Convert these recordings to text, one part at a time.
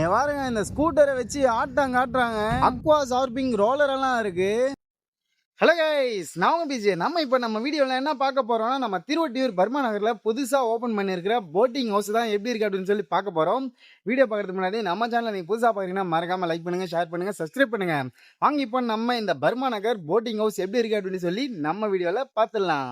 பாருங்க இந்த ஸ்கூட்டரை வச்சு ஆட்டுறாங்க. அக்வா சார்பிங் ரோலர் எல்லாம் இருக்கு. ஹலோ கைஸ், நான் உங்க பிஜே. நம்ம வீடியோவில் என்ன பார்க்க போறோம்னா, நம்ம திருவொட்டியூர் பர்மா நகர்ல புதுசா ஓபன் பண்ணியிருக்கிற போட்டிங் ஹவுஸ் தான் எப்படி இருக்கு அப்படின்னு சொல்லி பார்க்க போறோம். வீடியோ பார்க்கறதுக்கு முன்னாடி நம்ம சேனலை நீங்க புதுசா பாக்குறீங்கன்னா மறக்காம லைக் பண்ணுங்க, ஷேர் பண்ணுங்க, சப்ஸ்கிரைப் பண்ணுங்க. வாங்க இப்போ நம்ம இந்த பர்மா நகர் போட்டிங் ஹவுஸ் எப்படி இருக்கு அப்படின்னு சொல்லி நம்ம வீடியோல பார்த்துடலாம்.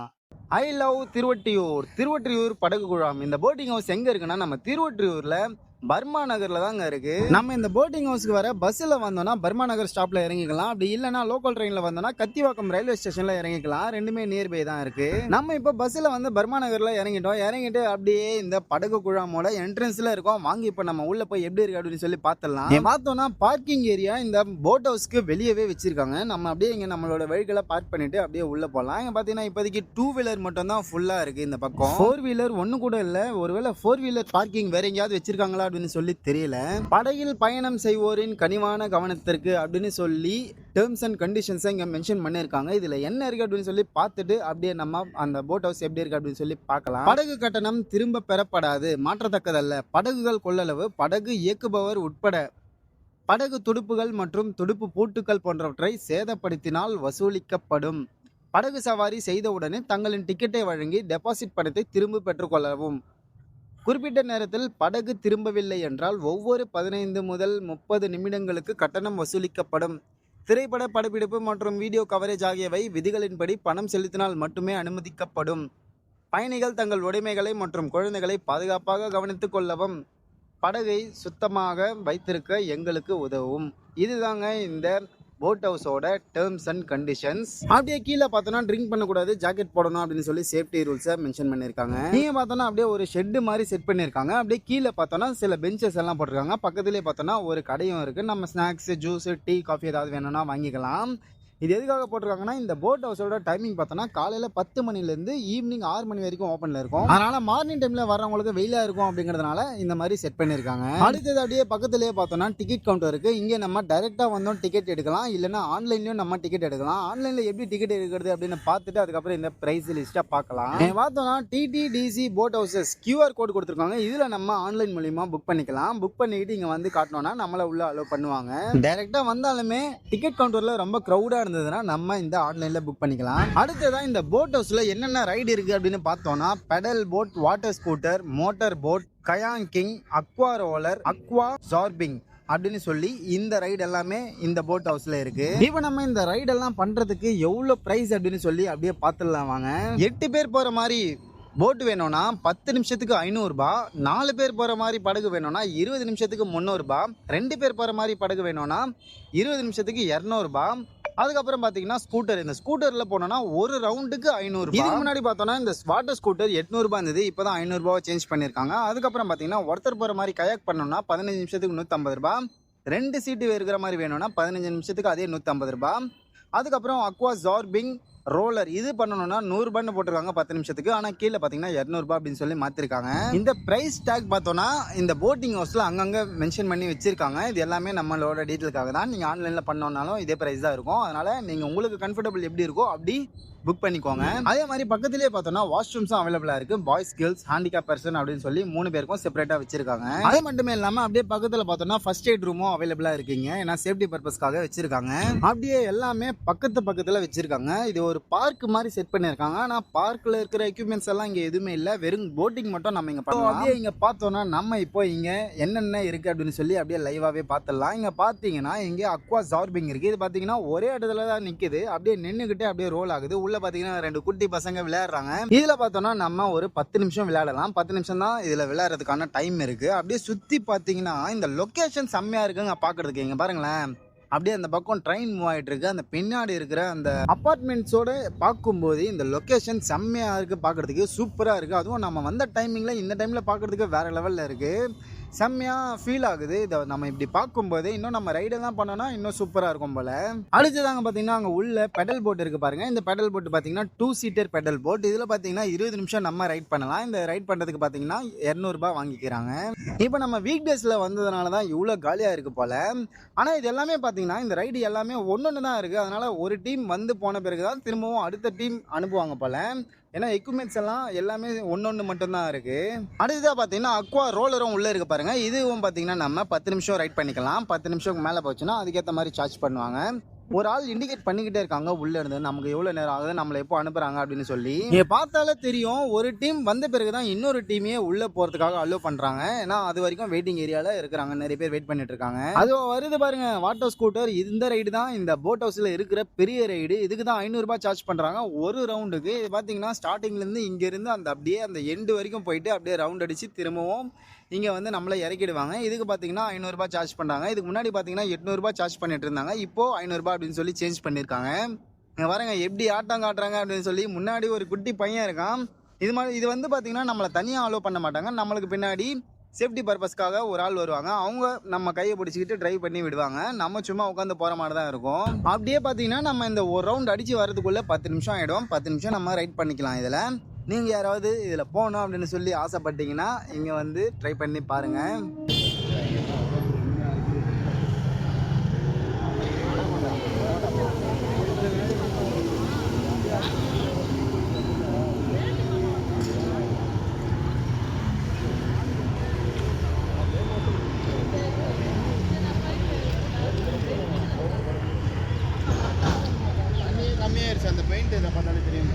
ஐ லவ் திருவொற்றியூர் படகு குழாம். இந்த போட்டிங் ஹவுஸ் எங்க இருக்குன்னா, நம்ம திருவொற்றியூர்ல பர்மா நகர்ல தாங்க இருக்கு. நம்ம இந்த போட்டிங் ஹவுஸ்க்கு வர பஸ்ல வந்தோம்னா பர்மா நகர் ஸ்டாப்ல இறங்கிக்கலாம். அப்படி இல்லைன்னா லோக்கல் ட்ரெயின்ல வந்தோம்னா கத்திவாக்கம் ரயில்வே ஸ்டேஷன்ல இறங்கிக்கலாம். ரெண்டுமே நியர்பை தான் இருக்கு. நம்ம இப்போ பஸ்ல வந்து பர்மா நகர்ல இறங்கிட்டு அப்படியே இந்த படகு குழாமோட என்ட்ரன்ஸ்ல இருக்கோம். வாங்கி இப்போ நம்ம உள்ள போய் எப்படி இருக்கு அப்படின்னு சொல்லி பார்த்தலாம். பார்த்தோம்னா பார்க்கிங் ஏரியா இந்த போட் ஹவுஸ்க்கு வெளியவே வச்சிருக்காங்க. நம்ம அப்படியே இங்க நம்மளோட வெஹிக்கிளை பார்க் பண்ணிட்டு அப்படியே உள்ள போகலாம். இங்க பாத்தீங்கன்னா இப்போதைக்கு 2 வீலர் மட்டும் தான் ஃபுல்லா இருக்கு. இந்த பக்கம் 4 வீலர் ஒன்னு கூட இல்ல. ஒருவேளை 4 வீலர் பார்க்கிங் வேற எங்கேயாவது வச்சிருக்காங்களா அப்படின்னு சொல்லி தெரியல. படகில் பயணம் செய்வோரின் கனிவான கவனத்திற்கு அப்படின்னு சொல்லி டேர்ம்ஸ் அண்ட் கண்டிஷன்ஸ் இங்க மென்ஷன் பண்ணிருக்காங்க. இதுல என்ன இருக்கு அப்படின்னு சொல்லி பார்த்துட்டு அப்படியே நம்ம அந்த போட் ஹவுஸ் எப்படி இருக்கு அப்படின்னு சொல்லி பார்க்கலாம். படகு கட்டணம் திரும்ப பெறப்படாது, மாற்றத்தக்கதல்ல. படகுகள் கொள்ளளவு, படகு இயக்குபவர் உட்பட படகு துடுப்புகள் மற்றும் துடுப்பு பூட்டுக்கள் போன்றவற்றை சேதப்படுத்தினால் வசூலிக்கப்படும். படகு சவாரி செய்தவுடனே தங்களின் டிக்கெட்டை வழங்கி டெபாசிட் பணத்தை திரும்ப பெற்றுக்கொள்ளவும். குறிப்பிட்ட நேரத்தில் படகு திரும்பவில்லை என்றால் ஒவ்வொரு 15 முதல் 30 நிமிடங்களுக்கு கட்டணம் வசூலிக்கப்படும். திரைப்பட படப்பிடிப்பு மற்றும் வீடியோ கவரேஜ் ஆகியவை விதிகளின்படி பணம் செலுத்தினால் மட்டுமே அனுமதிக்கப்படும். பயணிகள் தங்கள் உடைமைகளை மற்றும் குழந்தைகளை பாதுகாப்பாக கவனித்துக் கொள்ளவும். படகை சுத்தமாக வைத்திருக்க எங்களுக்கு உதவும். இதுதாங்க இந்த போட் ஹவுஸோட டேர்ம்ஸ் அண்ட் கண்டிஷன்ஸ். அப்படியே கீழே பார்த்தோன்னா ட்ரிங்க் பண்ணக்கூடாது, ஜாக்கெட் போடணும் அப்படின்னு சொல்லி சேஃப்டி ரூல்ஸை மென்ஷன் பண்ணியிருக்காங்க. நீங்கள் பார்த்தோன்னா அப்படியே ஒரு ஷெட்டு மாதிரி செட் பண்ணியிருக்காங்க. அப்படியே கீழே பார்த்தோன்னா சில பெஞ்சஸ் எல்லாம் போட்டிருக்காங்க. பக்கத்துலேயே பார்த்தோன்னா ஒரு கடையும் இருக்குது. நம்ம ஸ்நாக்ஸ், ஜூஸ், டீ, காஃபி ஏதாவது வேணும்னா வாங்கிக்கலாம். இது எதுக்காக போட்டிருக்காங்கன்னா, இந்த போட் ஹவுஸோட டைமிங் பார்த்தோன்னா காலையில் 10 மணிலேருந்து ஈவினிங் 6 மணி வரைக்கும் ஓப்பனில் இருக்கும். அதனால் மார்னிங் டைமில் வரவங்களுக்கு வெயிலாக இருக்கும் அப்படிங்கிறதுனால இந்த மாதிரி செட் பண்ணியிருக்காங்க. அடுத்தது அப்படியே பக்கத்துலேயே பார்த்தோன்னா டிக்கெட் கவுண்டர் இருக்குது. இங்கே நம்ம டைரெக்டாக வந்தோம் டிக்கெட் எடுக்கலாம், இல்லைனா ஆன்லைன்லேயும் நம்ம டிக்கெட் எடுக்கலாம். ஆன்லைனில் எப்படி டிக்கெட் எடுக்கிறது அப்படின்னு பார்த்துட்டு அதுக்கப்புறம் இந்த ப்ரைஸ் லிஸ்ட்டாக பார்க்கலாம். பார்த்தோன்னா TTDC boat houses QR code கொடுத்துருக்காங்க. இதில் நம்ம ஆன்லைன் மூலியமாக புக் பண்ணிக்கலாம். புக் பண்ணிக்கிட்டு இங்கே வந்து காட்டினோன்னா நம்மளை உள்ள அலோவ் பண்ணுவாங்க. டைரெக்டாக வந்தாலுமே டிக்கெட் கவுண்டரில் ரொம்ப க்ரௌடாக இருந்ததுன்னா நம்ம இந்த ஆன்லைன்ல புக் பண்ணிக்கலாம். அடுத்ததான் இந்த போட் ஹவுஸ்ல என்னென்ன ரைடு இருக்கு அப்படின்னு பார்த்தோம்னா, pedal boat, water scooter, motor boat, kayaking, aqua roller, aqua surfing அப்படின்னு சொல்லி இந்த ரைடு எல்லாமே இந்த போட் ஹவுஸ்ல இருக்கு. இப்போ நம்ம இந்த ரைடு எல்லாம் பண்றதுக்கு எவ்வளவு பிரைஸ் அப்படின்னு சொல்லி அப்படியே பார்த்துடலாம் வாங்க. 8 பேர் போற மாதிரி போட்டு வேணும்னா 10 நிமிஷத்துக்கு 500 ரூபாய், 4 பேர் போகிற மாதிரி படகு வேணும்னா 20 நிமிஷத்துக்கு 300 ரூபாய், 2 பேர் போகிற மாதிரி படகு வேணும்னா 20 நிமிஷத்துக்கு 200 ரூபாய். அதுக்கப்புறம் பார்த்தீங்கன்னா ஸ்கூட்டர், இந்த ஸ்கூட்டரில் போனோம்னா ஒரு ரவுண்டுக்கு 500 ரூபாய். இதுக்கு முன்னாடி பார்த்தோன்னா இந்த வாட்டர் ஸ்கூட்டர் 800 ரூபாய் இருந்தது, இப்போ தான் 500 ரூபாய் சேஞ்ச் பண்ணியிருக்காங்க. அதுக்கப்புறம் பார்த்தீங்கன்னா ஒருத்தர் போகிற மாதிரி கயாக் பண்ணோம்னா 15 நிமிஷத்துக்கு 150 ரூபாய், 2 சீட்டு இருக்கிற மாதிரி வேணும்னா 15 நிமிஷத்துக்கு அதே 150 ரூபாய். அதுக்கப்புறம் அக்வா சார்பிங் ரோலர் இது பண்ணணும்னா 100 ரூபாய்னு போட்டிருக்காங்க 10 நிமிஷத்துக்கு. ஆனால் கீழே பார்த்தீங்கன்னா 200 ரூபாய் அப்படின்னு சொல்லி மாற்றிருக்காங்க. இந்த ப்ரைஸ் டேக் பார்த்தோன்னா இந்த போட்டிங் ஹவுஸில் அங்கங்கே மென்ஷன் பண்ணி வச்சிருக்காங்க. இது எல்லாமே நம்மளோட டீட்டெயிலுக்காக தான். நீங்கள் ஆன்லைனில் பண்ணோம்னாலும் இதே ப்ரைஸ் தான் இருக்கும். அதனால் நீங்கள் உங்களுக்கு கம்ஃபர்டபுள் எப்படி இருக்கோ அப்படி புக் பண்ணிக்கோங்க. அதே மாதிரி பக்கத்திலேயே பார்த்தோம்னா வாஷ்ரூம்ஸும் அவைலபிளாக இருக்குது. பாய்ஸ், கேர்ள்ஸ், ஹேண்டிகேப் பர்சன் அப்படின்னு சொல்லி 3 பேருக்கும் செப்பரேட்டாக வச்சிருக்காங்க. அது மட்டுமே இல்லாமல் அப்படியே பக்கத்தில் பார்த்தோம்னா ஃபர்ஸ்ட் எய்ட் ரூமும் அவைலபிளாக இருக்குங்க. ஏன்னா சேஃப்டி பர்பஸ்க்காக வச்சிருக்காங்க. அப்படியே எல்லாமே பக்கத்தில் வச்சிருக்காங்க. இது ஒரு பார்க் மாதிரி செட் பண்ணியிருக்காங்க. ஆனால் பார்க்கில் இருக்கிற எக்யூப்மெண்ட்ஸ் எல்லாம் இங்கே எதுவுமே இல்லை, வெறும் போட்டிங் மட்டும் நம்ம இங்கே பண்ணலாம். அப்படியே இங்கே பார்த்தோன்னா நம்ம இப்போ இங்கே என்னென்ன இருக்குது அப்படின்னு சொல்லி அப்படியே லைவாகவே பார்த்துடலாம். இங்கே பார்த்தீங்கன்னா இங்கே அக்வா சார்பிங் இருக்குது. இது பார்த்தீங்கன்னா ஒரே இடத்துல தான் நிற்குது. அப்படியே நின்றுக்கிட்டே அப்படியே ரோல் ஆகுது. உள்ள பார்த்தீங்கன்னா 2 குட்டி பசங்க விளையாடுறாங்க. இதில் பார்த்தோன்னா நம்ம ஒரு 10 நிமிஷம் விளையாடலாம். 10 நிமிஷம் தான் இதில் விளையாடுறதுக்கான டைம் இருக்குது. அப்படியே சுற்றி பார்த்தீங்கன்னா இந்த லொக்கேஷன் செம்மையாக இருக்குங்க பார்க்குறதுக்கு. இங்கே பாருங்களேன், அப்படியே அந்த பக்கம் ட்ரெயின் மூவ் ஆகிட்டு இருக்கு. அந்த பின்னாடி இருக்கிற அந்த அப்பார்ட்மெண்ட்ஸோட பார்க்கும்போது இந்த லொக்கேஷன் செம்மையாக இருக்குது, பார்க்குறதுக்கு சூப்பராக இருக்குது. அதுவும் நம்ம வந்த டைமிங்கில் இந்த டைமில் பார்க்குறதுக்கு வேறு லெவலில் இருக்குது. செம்மையாக ஃபீல் ஆகுது. இதை நம்ம இப்படி பார்க்கும்போது இன்னும் நம்ம ரைடெல்லாம் பண்ணோன்னா இன்னும் சூப்பராக இருக்கும் போல். அடுத்ததாங்க பார்த்தீங்கன்னா அங்கே உள்ள பெடல் போட் இருக்குது பாருங்கள். இந்த பெடல் போட் பார்த்தீங்கன்னா 2 சீட்டர் பெடல் போட். இதில் பார்த்தீங்கன்னா 20 நிமிஷம் நம்ம ரைட் பண்ணலாம். இந்த ரைட் பண்ணுறதுக்கு பார்த்தீங்கன்னா 200 ரூபாய் வாங்கிக்கிறாங்க. இப்போ நம்ம வீக் டேஸில் வந்ததுனால தான் இவ்வளோ காலியாக இருக்குது போல். ஆனால் இது எல்லாமே பார்த்தீங்கன்னா இந்த ரைடு எல்லாமே ஒன்று தான் இருக்குது. அதனால் ஒரு டீம் வந்து போன பிறகு தான் திரும்பவும் அடுத்த டீம் அனுப்புவாங்க போல். ஏன்னா எக்யூப்மெண்ட்ஸ் எல்லாம் எல்லாமே ஒன்னொன்று மட்டும்தான் இருக்கு. அடுத்ததாக பார்த்தீங்கன்னா அக்வா ரோலரும் உள்ளே இருக்கு பாருங்க. இதுவும் பார்த்தீங்கன்னா நம்ம 10 நிமிஷம் ரைட் பண்ணிக்கலாம். 10 நிமிஷத்துக்கு மேலே போச்சுன்னா அதுக்கேற்ற மாதிரி சார்ஜ் பண்ணுவாங்க. ஒரு ஆள் இண்டிகேட் பண்ணிக்கிட்டே இருக்காங்க உள்ள இருந்து, நமக்கு எவ்வளவு நேரம் ஆகுது, நம்மளை எப்போ அனுப்புறாங்க அப்படின்னு சொல்லி. நீங்க பார்த்தாலே தெரியும், ஒரு டீம் வந்த பிறகுதான் இன்னொரு டீமே உள்ள போறதுக்காக அலோவ் பண்றாங்க. ஏன்னா அது வரைக்கும் வெயிட்டிங் ஏரியால இருக்கிறாங்க, நிறைய பேர் வெயிட் பண்ணிட்டு இருக்காங்க. அது வருது பாருங்க வாட்டர் ஸ்கூட்டர். இந்த ரைடு தான் இந்த போட் ஹவுஸ்ல இருக்கிற பெரிய ரைடு. இதுக்கு தான் 500 ரூபாய் சார்ஜ் பண்றாங்க ஒரு ரவுண்டுக்கு. இது பாத்தீங்கன்னா ஸ்டார்டிங்ல இருந்து இங்க இருந்து அந்த அப்படியே அந்த எண்டு வரைக்கும் போயிட்டு அப்படியே ரவுண்ட் அடிச்சு திரும்பவும் இங்கே வந்து நம்மளை இறக்கிடுவாங்க. இதுக்கு பார்த்தீங்கன்னா 500 ரூபாய் சார்ஜ் பண்ணுறாங்க. இதுக்கு முன்னாடி பார்த்தீங்கன்னா 800 ரூபாய் சார்ஜ் பண்ணிட்டு இருந்தாங்க. இப்போ 500 ரூபாய் அப்படின்னு சொல்லி சேஞ்ச் பண்ணியிருக்காங்க. வரங்க எப்படி ஆட்டம் காட்டுறாங்க அப்படின்னு சொல்லி. முன்னாடி ஒரு குட்டி பையன் இருக்கான். இது வந்து பார்த்தீங்கன்னா நம்மளை தனியாக அலோவ் பண்ண மாட்டாங்க. நம்மளுக்கு பின்னாடி சேஃப்டி பர்பஸ்க்காக ஒரு ஆள் வருவாங்க. அவங்க நம்ம கையை பிடிச்சிக்கிட்டு டிரைவ் பண்ணி விடுவாங்க. நம்ம சும்மா உட்காந்து போகிற மாதிரி தான் இருக்கும். அப்படியே பார்த்தீங்கன்னா நம்ம இந்த ஒரு ரவுண்ட் அடித்து வரதுக்குள்ளே 10 நிமிஷம் ஆகிடும். 10 நிமிஷம் நம்ம ரைட் பண்ணிக்கலாம். இதில் நீங்கள் யாராவது இதில் போகணும் அப்படின்னு சொல்லி ஆசைப்பட்டீங்கன்னா இங்கே வந்து ட்ரை பண்ணி பாருங்கள். கம்மியாயிருச்சு அந்த பெயிண்ட். இதை பார்த்தாலே தெரியும்.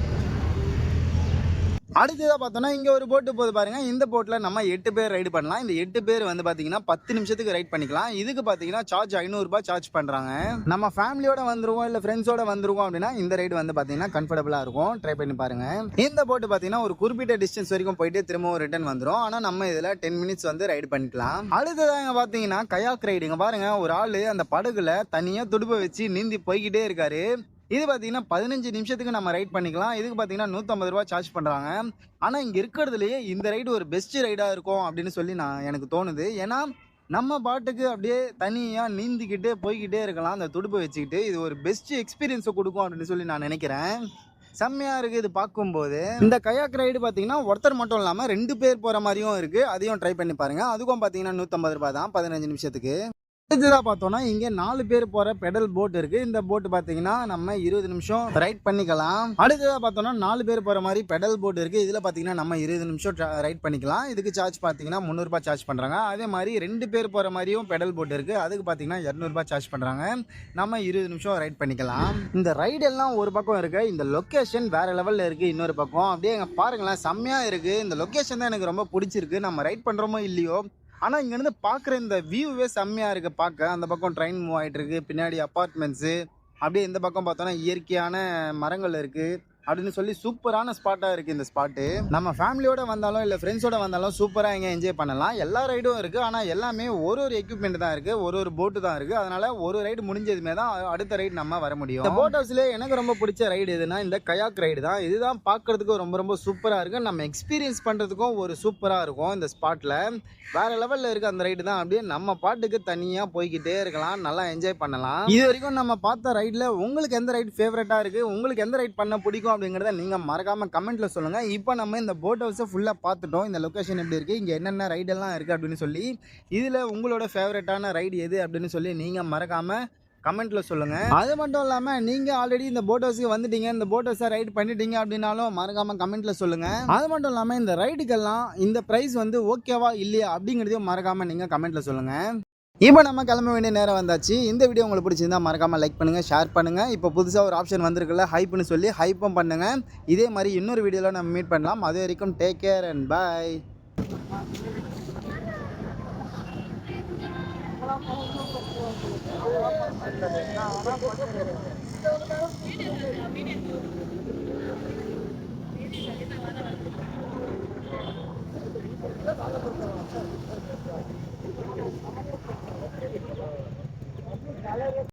அடுத்ததாக பார்த்தோன்னா இங்கே ஒரு போட்டு போது பாருங்கள். இந்த போட்டில் நம்ம 8 பேர் ரைடு பண்ணலாம். இந்த 8 பேர் வந்து பார்த்தீங்கன்னா 10 நிமிஷத்துக்கு ரைட் பண்ணிக்கலாம். இதுக்கு பார்த்தீங்கன்னா சார்ஜ் 500 ரூபாய் சார்ஜ் பண்ணுறாங்க. நம்ம ஃபேமிலியோட வந்துருவோம் இல்லை ஃப்ரெண்ட்ஸோட வந்துருவோம் அப்படின்னா இந்த ரைடு வந்து பார்த்தீங்கன்னா கம்ஃபர்டபுளாக இருக்கும். ட்ரை பண்ணி பாருங்கள். இந்த போட்டு பார்த்தீங்கன்னா ஒரு குறிப்பிட்ட டிஸ்டன்ஸ் வரைக்கும் போயிட்டு திரும்பவும் ரிட்டர்ன் வந்துடும். ஆனால் நம்ம இதில் 10 மினிட்ஸ் வந்து ரைடு பண்ணிக்கலாம். அடுத்ததாக பார்த்தீங்கன்னா கயாக் ரைடுங்க பாருங்க. ஒரு ஆள் அந்த படகுல தனியாக துடுப்பை வச்சு நீந்தி போய்கிட்டே இருக்காரு. இது பார்த்தீங்கன்னா 15 நிமிஷத்துக்கு நம்ம ரைட் பண்ணிக்கலாம். இதுக்கு பார்த்தீங்கன்னா 150 ரூபா சார்ஜ் பண்ணுறாங்க. ஆனால் இங்கே இருக்கிறதுலையே இந்த ரைடு ஒரு பெஸ்ட் ரைடாக இருக்கும் அப்படின்னு சொல்லி எனக்கு தோணுது. ஏன்னா நம்ம பாட்டுக்கு அப்படியே தனியாக நீந்திக்கிட்டே போய்கிட்டே இருக்கலாம் அந்த துடுப்பை வச்சுக்கிட்டு. இது ஒரு பெஸ்ட் எக்ஸ்பீரியன்ஸை கொடுக்கும் அப்படின்னு சொல்லி நான் நினைக்கிறேன். செம்மையாக இருக்குது இது பார்க்கும்போது. இந்த கயாக் ரைடு பார்த்தீங்கன்னா ஒருத்தர் மட்டும் இல்லாமல் 2 பேர் போகிற மாதிரியும் இருக்குது. அதையும் ட்ரை பண்ணி பாருங்கள். அதுக்கும் பார்த்தீங்கன்னா 150 ரூபா தான் 15 நிமிஷத்துக்கு. அடுத்ததாக பார்த்தோன்னா இங்கே 4 பேர் போகிற பெடல் போட் இருக்குது. இந்த போட்டு பார்த்தீங்கன்னா நம்ம 20 நிமிஷம் ரைட் பண்ணிக்கலாம். அடுத்ததாக பார்த்தோன்னா 4 பேர் போகிற மாதிரி பெடல் போட் இருக்குது. இதில் பார்த்தீங்கன்னா நம்ம 20 நிமிஷம் ரைட் பண்ணிக்கலாம். இதுக்கு சார்ஜ் பார்த்தீங்கன்னா 300 ரூபாய் சார்ஜ் பண்ணுறாங்க. அதே மாதிரி 2 பேர் போகிற மாதிரியும் பெடல் போட் இருக்குது. அதுக்கு பார்த்தீங்கன்னா 200 ரூபாய் சார்ஜ் பண்ணுறாங்க. நம்ம 20 நிமிஷம் ரைட் பண்ணிக்கலாம். இந்த ரைடு எல்லாம் ஒரு பக்கம் இருக்குது. இந்த லொக்கேஷன் வேறு லெவலில் இருக்குது. இன்னொரு பக்கம் அப்படியே பாருங்களேன், செம்மையாக இருக்குது. இந்த லொக்கேஷன் தான் எனக்கு ரொம்ப பிடிச்சிருக்கு. நம்ம ரைட் பண்ணுறோமோ இல்லையோ, ஆனால் இங்கேருந்து பார்க்குற இந்த வியூவே செம்மையாக இருக்குது பார்க்க. அந்த பக்கம் ட்ரெயின் மூவ் ஆகிட்டு இருக்குது, பின்னாடி அப்பார்ட்மெண்ட்ஸு, அப்படியே இந்த பக்கம் பார்த்தோன்னா இயற்கையான மரங்கள் இருக்குது அப்படின்னு சொல்லி சூப்பரான ஸ்பாட்டாக இருக்குது இந்த ஸ்பாட்டு. நம்ம ஃபேமிலியோட வந்தாலும் இல்லை ஃப்ரெண்ட்ஸோட வந்தாலும் சூப்பராக இங்கே என்ஜாய் பண்ணலாம். எல்லா ரைடும் இருக்குது. ஆனால் எல்லாமே ஒரு எக்யூப்மெண்ட் தான் இருக்குது, ஒரு போட்டு தான் இருக்குது. அதனால் ஒரு ரைடு முடிஞ்சதுமே தான் அடுத்த ரைடு நம்ம வர முடியும். இந்த போட் ஹவுஸ்லேயே எனக்கு ரொம்ப பிடிச்ச ரைடு எதுனா இந்த கயாக் ரைடு தான். இதுதான் பார்க்குறதுக்கும் ரொம்ப சூப்பராக இருக்குது. நம்ம எக்ஸ்பீரியன்ஸ் பண்ணுறதுக்கும் ஒரு சூப்பராக இருக்கும். இந்த ஸ்பாட்டில் வேறு லெவலில் இருக்குது அந்த ரைடு தான். அப்படியே நம்ம பாட்டுக்கு தனியாக போய்கிட்டே இருக்கலாம், நல்லா என்ஜாய் பண்ணலாம். இது வரைக்கும் நம்ம பார்த்த ரைடில் உங்களுக்கு எந்த ரைடு ஃபேவரட்டாக இருக்குது, உங்களுக்கு எந்த ரைட் பண்ண பிடிக்கும் அப்படிங்கிறத நீங்கள் மறக்காமல் கமெண்ட்டில் சொல்லுங்கள். இப்போ நம்ம இந்த போட் ஹவுஸை ஃபுல்லாக பார்த்துட்டோம். இந்த லொக்கேஷன் எப்படி இருக்குது, இங்கே என்னென்ன ரைடெல்லாம் இருக்குது அப்படின்னு சொல்லி, இதில் உங்களோட ஃபேவரட்டான ரைடு எது அப்படின்னு சொல்லி நீங்கள் மறக்காமல் கமெண்ட்டில் சொல்லுங்கள். அது மட்டும் இல்லாமல் நீங்கள் ஆல்ரெடி இந்த போட் ஹவுஸுக்கு வந்துட்டீங்க, இந்த போட் ஹவுஸை ரைட் பண்ணிட்டீங்க அப்படின்னாலும் மறக்காமல் கமெண்ட்டில் சொல்லுங்கள். அது மட்டும் இல்லாமல் இந்த ரைடுக்கெல்லாம் இந்த ப்ரைஸ் வந்து ஓகேவா இல்லையா அப்படிங்கிறதையும் மறக்காமல் நீங்கள் கமெண்ட்டில் சொல்லுங்கள். இப்போ நம்ம கிளம்ப வேண்டிய நேரம் வந்தாச்சு. இந்த வீடியோ உங்களுக்கு பிடிச்சிருந்தா மறக்காமல் லைக் பண்ணுங்கள், ஷேர் பண்ணுங்கள். இப்போ புதுசாக ஒரு ஆப்ஷன் வந்திருக்குல்ல ஹைப்னு சொல்லி, ஹைப்பும் பண்ணுங்கள். இதே மாதிரி இன்னொரு வீடியோவில் நம்ம மீட் பண்ணலாம். அது வரைக்கும் டேக் கேர் அண்ட் பாய்.